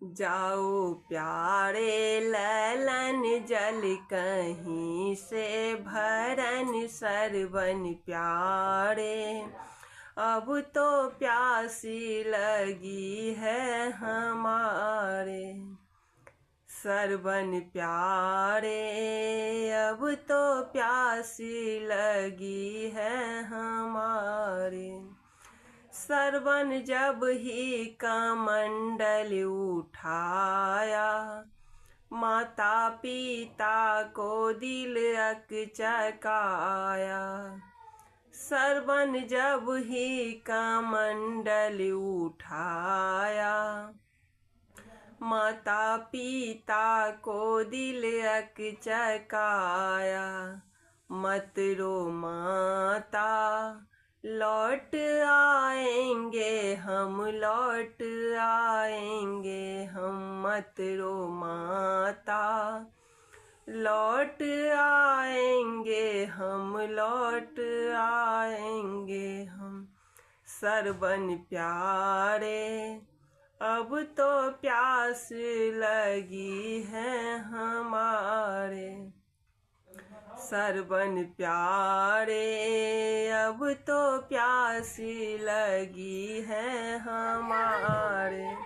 जाओ प्यारे ललन जल कहीं से भरन सरवन प्यारे। अब तो प्यासी लगी है हमारे सरवन प्यारे। अब तो प्यासी लगी है हमारे। सरवन जब ही कमंडल उठाया, माता पिता को दिल अकचकाया। सरवन जब ही कमंडल उठाया, माता पिता को दिल अकचकाया। मत रो माता लौट आएंगे हम, लौट आएंगे हम। मत रो माता लौट आएंगे हम, लौट आएंगे हम। सरवन प्यारे अब तो प्यास लगी है हमारे। सरवन प्यारे अब तो प्यास लगी है हमारे।